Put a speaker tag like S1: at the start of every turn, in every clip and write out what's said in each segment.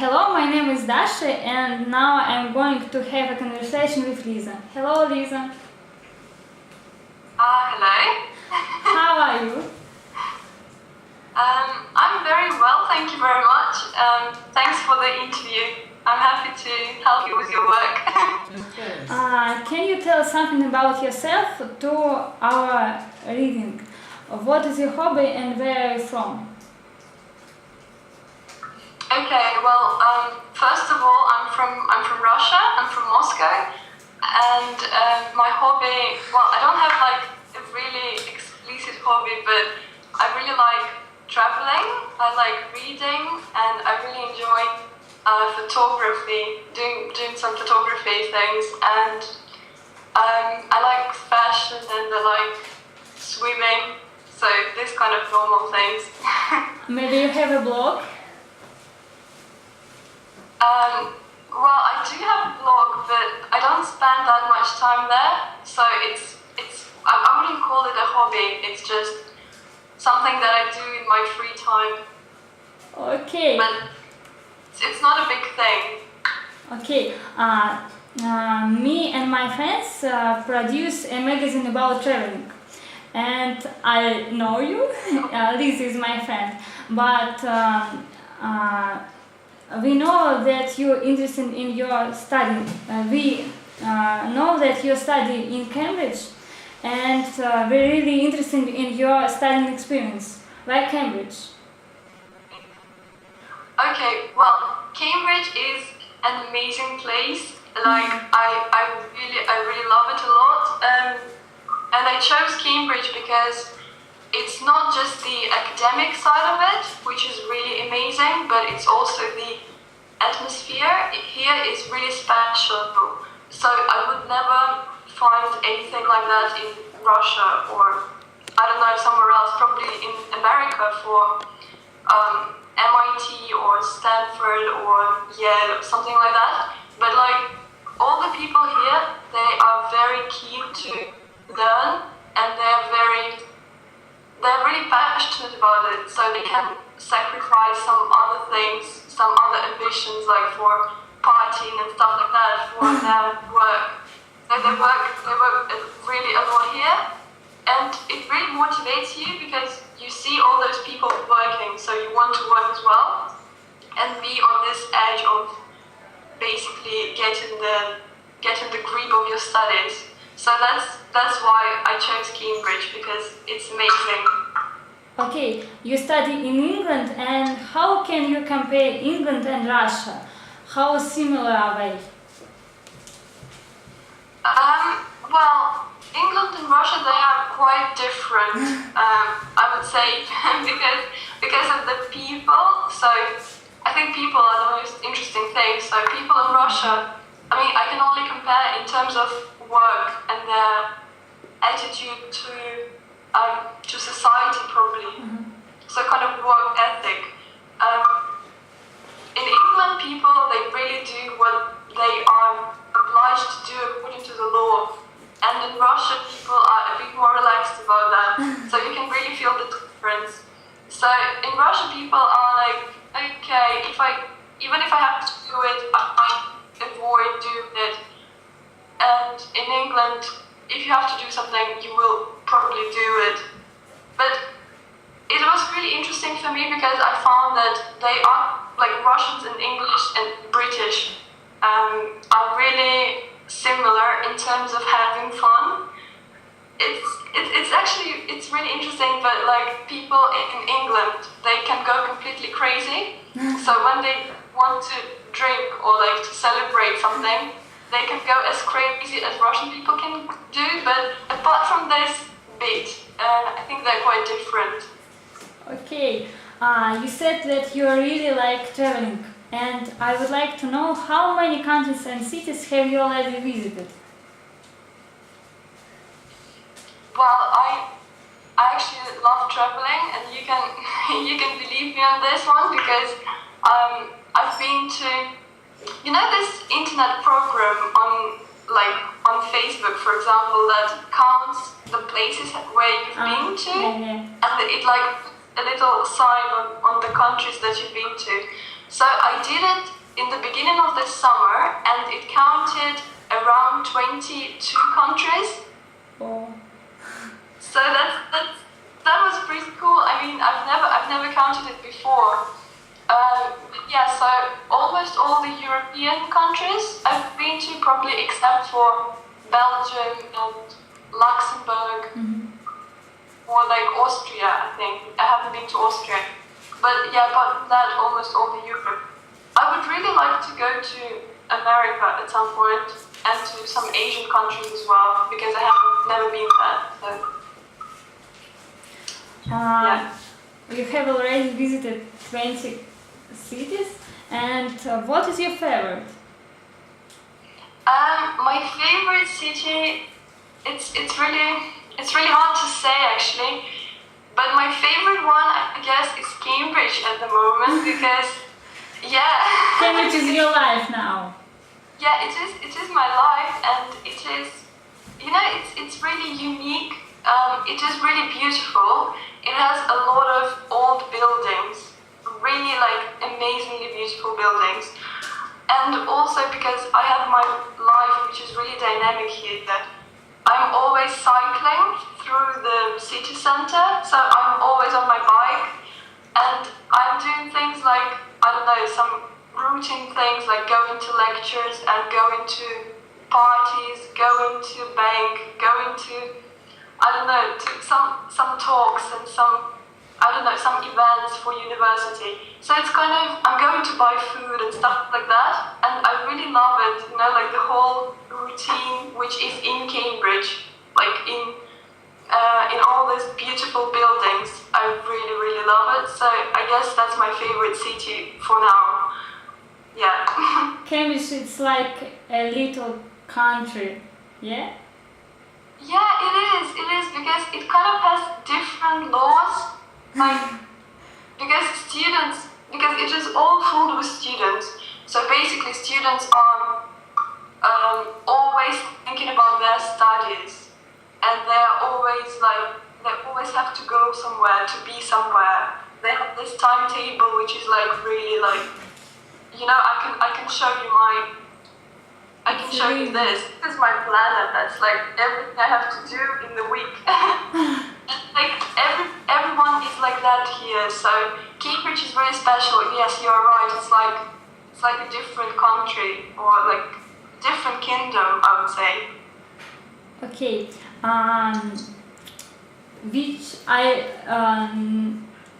S1: Hello, my name is Dasha, and now I'm going to have a conversation with Lisa. Hello, Lisa.
S2: Hello.
S1: How are you?
S2: I'm very well, thank you very much. Thanks for the interview. I'm happy to help you with your work.
S1: Can you tell something about yourself to our reading? What is your hobby and where are you from?
S2: Okay, well, first of all, I'm from Russia. I'm from Moscow, and my hobby. Well, I don't have like a really explicit hobby, but I really like traveling. I like reading, and I really enjoy photography, doing some photography things, and I like fashion and I like swimming. So this kind of normal things.
S1: Maybe you have a blog?
S2: Well, I do have a blog, but I don't spend that much time there. So I wouldn't call it a hobby. It's just something that I do in my free time.
S1: Okay.
S2: But it's not a big thing.
S1: Okay. Me and my friends produce a magazine about traveling. And I know you, Liz is my friend, but we know that you're interested in your study. We know that you study in Cambridge, and we're really interested in your studying experience. Why Cambridge?
S2: Okay, well, Cambridge is an amazing place. Like I really love it a lot. And I chose Cambridge because it's not just the academic side of it, which is really amazing, but it's also the atmosphere here is really special. So I would never find anything like that in Russia or, I don't know, somewhere else, probably in America for MIT or Stanford or Yale or something like that. But like all the people here, they are very keen to learn, and they're really passionate about it, so they can sacrifice some other things, some other ambitions, like for partying and stuff like that, for their work. So they work really a lot here, and it really motivates you because you see all those people working, so you want to work as well and be on this edge of basically getting the grip of your studies. So that's why I chose Cambridge, because it's amazing.
S1: Okay, you study in England, and how can you compare England and Russia? How similar are they?
S2: Well, England and Russia, they are quite different. I would say because of the people. So I think people are the most interesting thing. So people in Russia, I mean, I can only compare in terms of work and their attitude to society, probably. Mm-hmm. So kind of work ethic. In England, people, they really do what they are obliged to do according to the law. And in Russia, people are a bit more relaxed about that. So you can really feel the difference. So in Russia, people are like, okay, even if I have to do it, I avoid doing it. And in England, if you have to do something, you will probably do it. But it was really interesting for me because I found that they are, like Russians and English and British, are really similar in terms of having fun. It's really interesting, but like people in England, they can go completely crazy. So when they want to drink or like to celebrate something, they can go as crazy as Russian people can do, but apart from this bit, I think they're quite different.
S1: Okay, you said that you really like traveling, and I would like to know how many countries and cities have you already visited?
S2: Well, I actually love traveling, and you can believe me on this one because I've been to, you know, this internet program on Facebook, for example, that counts the places where you've been to, and it like a little sign on the countries that you've been to. So So I did it in the beginning of the summer, and it counted around 22 countries.
S1: Oh.
S2: So that was pretty cool. I mean, I've never counted it before. Yeah, so almost all the European countries I've been to, probably except for Belgium and Luxembourg, or like Austria. I think I haven't been to Austria, but yeah, apart from that, almost all the Europe. I would really like to go to America at some point, and to some Asian countries as well, because I haven't never been there. So. Yeah.
S1: You have already visited 20 cities, and what is your favorite?
S2: My favorite city, it's really hard to say actually, but my favorite one, I guess, is Cambridge at the moment because, yeah.
S1: Cambridge is your life now.
S2: Yeah, it is my life, and it is, it's really unique. It is really beautiful. It has a lot of old buildings, really like amazingly beautiful buildings. And also because I have my life, which is really dynamic here, that I'm always cycling through the city center, so I'm always on my bike, and I'm doing things like, I don't know, some routine things like going to lectures and going to parties, going to bank, going to, I don't know, to some talks and some events for university. So it's kind of, I'm going to buy food and stuff like that, and I really love it, like the whole routine which is in Cambridge, like in all these beautiful buildings. I really, really love it. So I guess that's my favorite city for now. Yeah.
S1: Cambridge, it's like a little country, yeah?
S2: Yeah, it is because it kind of has different laws, like, because it is all full with students, so basically students are always thinking about their studies, and they always have to go somewhere, to be somewhere. They have this timetable which is like really like, I can show you this. This is my planner. That's like everything I have to do in the week. Like everyone is like that here. So Cambridge is very special. Yes, you're right. It's like a different country, or like different kingdom, I would say.
S1: Okay.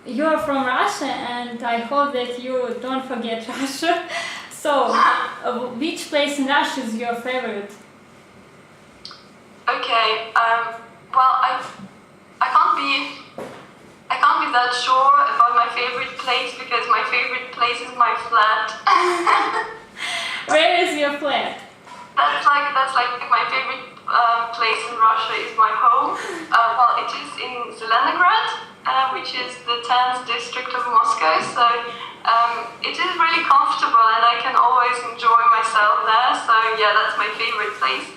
S1: You're from Russia, and I hope that you don't forget Russia. So, which place in Russia is your favorite?
S2: Okay. Well, I can't be that sure about my favorite place, because my favorite place is my flat.
S1: Where is your flat?
S2: That's like my favorite place in Russia is my home. Well, it is in Zelenograd, which is the 10th district of Moscow. So it is really comfortable, and I can always enjoy myself there. So yeah, that's my favorite place.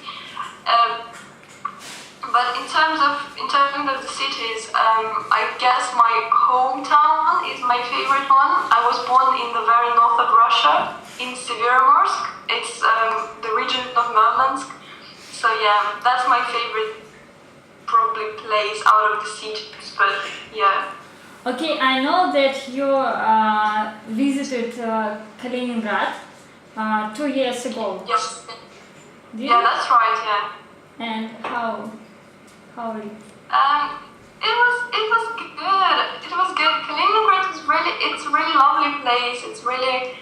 S2: But in terms of the cities, I guess my hometown is my favorite one. I was born in the very north of Russia, in Severomorsk. It's the region of Murmansk. So yeah, that's my favorite probably place out of the cities. But yeah.
S1: Okay, I know that you visited Kaliningrad 2 years ago.
S2: Yes. Yeah, that's right. Yeah.
S1: And how?
S2: It was good. It was good. Kaliningrad is it's a really lovely place. It's really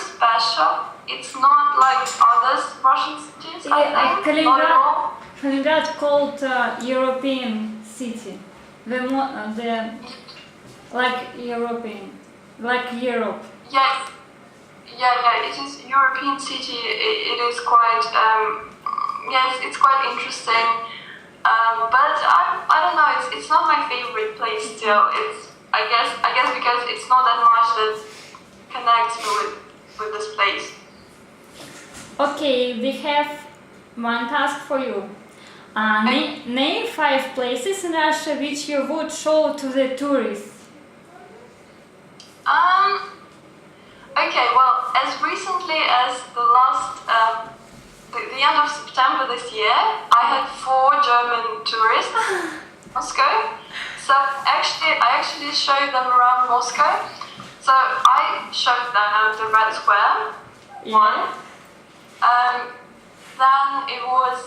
S2: special. It's not like other Russian cities. I think. Not at all.
S1: Kaliningrad called European city. Like European, like Europe.
S2: Yes. Yeah. It is European city. It is quite. Yes, it's quite interesting. But I don't know. It's not my favorite place still. It's I guess because it's not that much that connects me with this place.
S1: Okay, we have one task for you. Name 5 places in Russia which you would show to the tourists.
S2: Okay, well, as recently as the end of September this year, I had 4 German tourists in Moscow. So I actually showed them around Moscow. So I showed them the Red Square, one. Then it was,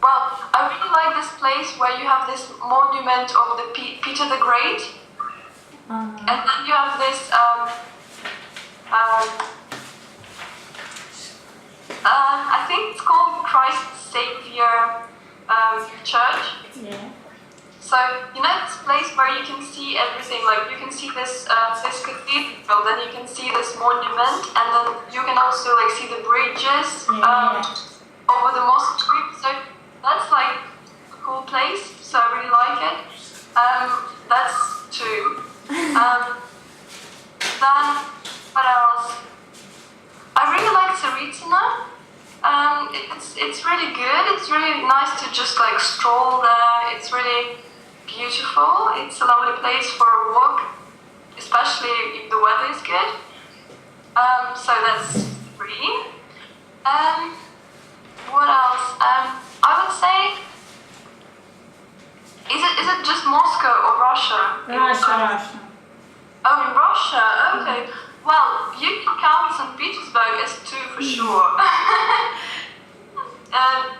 S2: well, I really like this place where you have this monument of the Peter the Great. And then you have this, I think it's called Christ Savior Church.
S1: Yeah.
S2: So, you know this place where you can see everything, like you can see this cathedral, then you can see this monument, and then you can also like see the bridges over the mosque street. So that's like a cool place, so I really like it. That's 2. Then, what else? I really like Tsaritsina. It's really good. It's really nice to just like stroll there. It's really beautiful. It's a lovely place for a walk, especially if the weather is good. So that's 3. What else? I would say, is it just Moscow or Russia?
S1: Russia.
S2: Oh, in Russia. Okay. Well, you can count St. Petersburg as 2 for sure.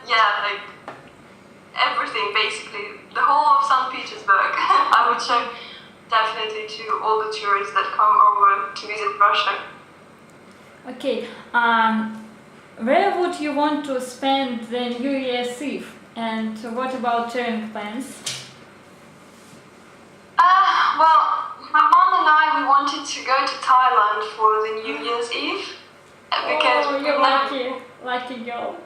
S2: Yeah, like everything basically. The whole of St. Petersburg. I would show definitely to all the tourists that come over to visit Russia.
S1: Okay. Where would you want to spend the New Year's Eve? And what about traveling plans?
S2: Well, my mom and I, we wanted to go to Thailand for the New Year's Eve because
S1: you're lucky girl.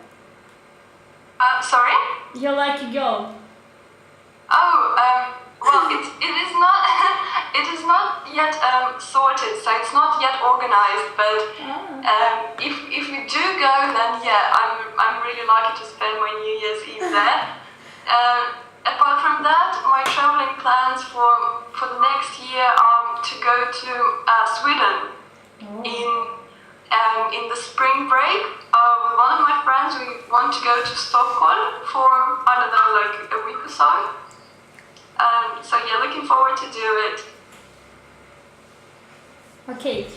S2: Sorry?
S1: You're lucky girl.
S2: Well, it is not yet sorted, so it's not yet organized. But if we do go, then yeah, I'm really lucky to spend my New Year's Eve there. Apart from that, my traveling plans for the next year are to go to Sweden in the spring break. With one of my friends, we want to go to Stockholm for, I don't know, like a week or so. So yeah, looking forward to do it.
S1: Okay.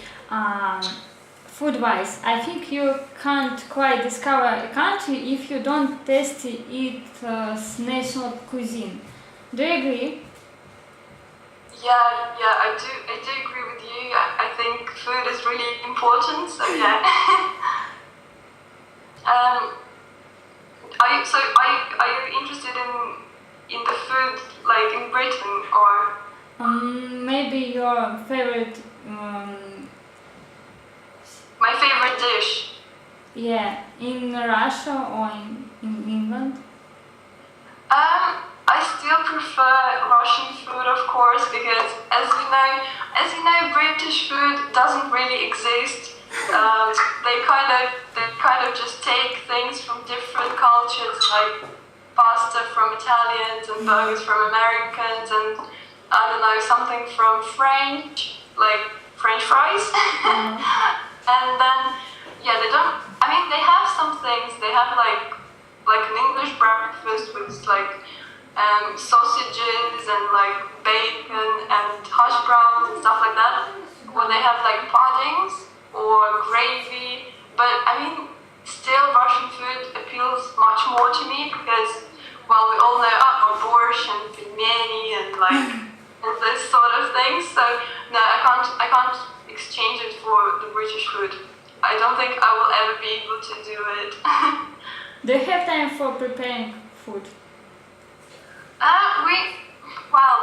S1: Food-wise, I think you can't quite discover a country if you don't taste its national cuisine. Do you agree?
S2: Yeah, I do agree with you. I think food is really important, so yeah. Are you interested in the food like in Britain or?
S1: Maybe your favorite.
S2: My favorite dish.
S1: Yeah, in Russia or in England?
S2: I still prefer Russian food, of course, because as you know, British food doesn't really exist. They kind of just take things from different cultures, like pasta from Italians and burgers from Americans, and I don't know, something from French, like French fries. And then, yeah, they have some things. They have like an English breakfast with like sausages and like bacon and hash browns and stuff like that. Or they have like puddings or gravy. But I mean, still Russian food appeals much more to me because, well, we all know borscht and pelmeni and like and those sort of things. So no, I can't exchange it for the British food. I don't think I will ever be able to do it.
S1: Do you have time for preparing food?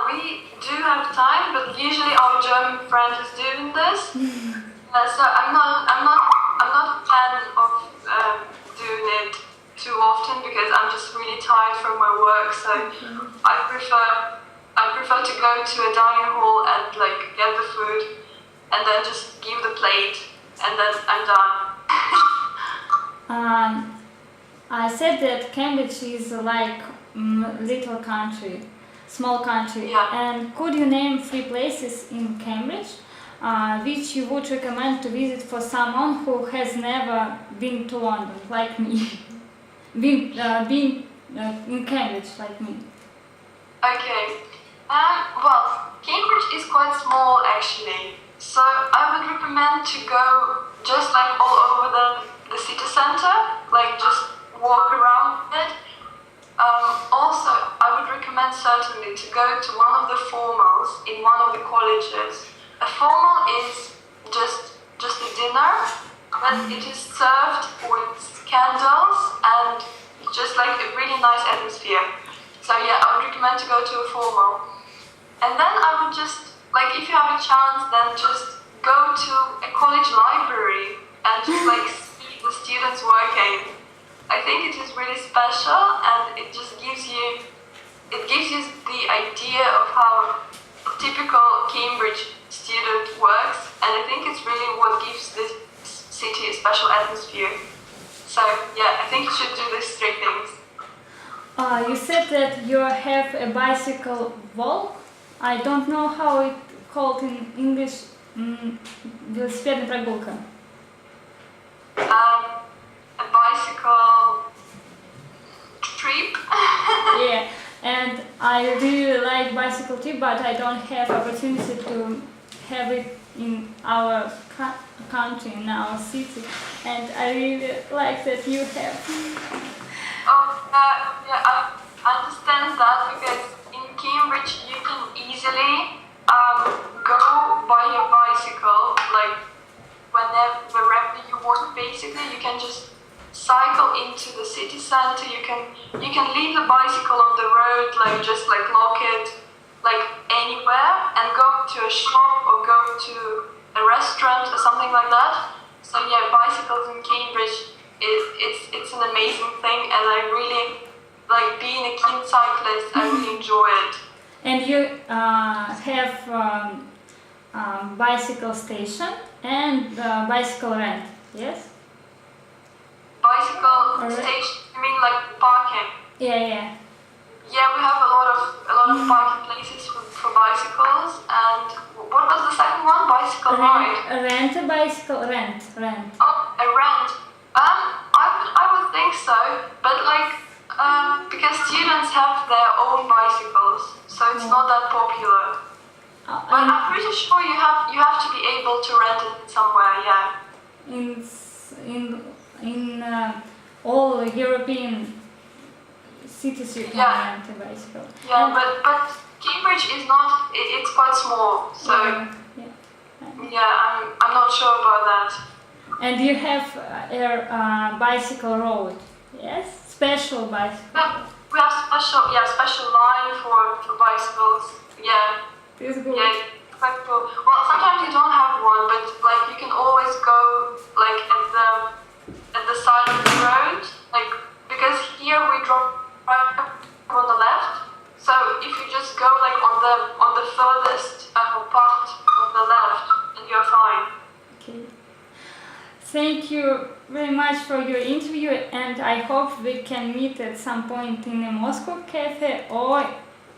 S2: We do have time, but usually our German friend is doing this. So I'm not a fan of doing it too often because I'm just really tired from my work. So I prefer to go to a dining hall and like get the food and then just give the plate and then I'm done.
S1: I said that Cambridge is like little country, small country.
S2: Yeah.
S1: And could you name 3 places in Cambridge which you would recommend to visit for someone who has never been to London, like me, been in Cambridge, like me?
S2: Okay. Well, Cambridge is quite small actually, so I would recommend to go just like all over the city center, like just walk around it. Also, I would recommend certainly to go to one of the formals in one of the colleges. A formal is just a dinner, but it is served with candles and just like a really nice atmosphere. So yeah, I would recommend to go to a formal. And then I would just, like if you have a chance, then just go to a college library and just like see the students working. I think it is really special and it just gives you the idea of how a typical Cambridge student works, and I think it's really what gives this city a special atmosphere. So yeah, I think you should do these three things.
S1: You said that you have a bicycle walk. I don't know how it called in English. Велосипедная прогулка.
S2: A bicycle trip.
S1: Yeah, and I really like bicycle trip, but I don't have opportunity to have it in our country, in our city, and I really like that you have.
S2: Yeah, I understand that because in Cambridge you can easily go by your bicycle, like wherever you want. Basically, you can just cycle into the city center. You can leave the bicycle on the road, like just like lock it, like anywhere, and go to a shop or go to a restaurant or something like that. So yeah, bicycles in Cambridge, it's an amazing thing, and I really like being a keen cyclist. I really enjoy it.
S1: And you have bicycle station and bicycle rent, yes?
S2: Bicycle station? You mean like parking?
S1: Yeah.
S2: Yeah, we have a lot of parking places for bicycles. And what was the second one? Bicycle ride.
S1: Rent a bicycle. Rent.
S2: Oh, a rent. I would think so, but like because students have their own bicycles, so it's not that popular. But I'm pretty sure you have to be able to rent it somewhere. Yeah.
S1: In all European cities you can rent a bicycle.
S2: Yeah, but Cambridge is not. It's quite small, so yeah, I'm not sure about that.
S1: And you have a bicycle road, yes? Special bicycle.
S2: Yeah, we have special line for bicycles. Yeah.
S1: It's good.
S2: Yeah, quite cool. Well, sometimes you don't have one, but like you can always go like at the side of the road, like because here we drop right on the left. So if you just go like on the furthest part of the left, and you're fine.
S1: Okay. Thank you very much for your interview, and I hope we can meet at some point in a Moscow cafe or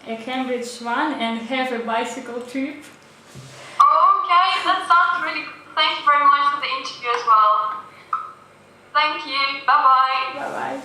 S1: a Cambridge one and have a bicycle trip.
S2: Okay, that sounds really good. Thank you very much for the interview as well. Thank you. Bye-bye.
S1: Bye-bye.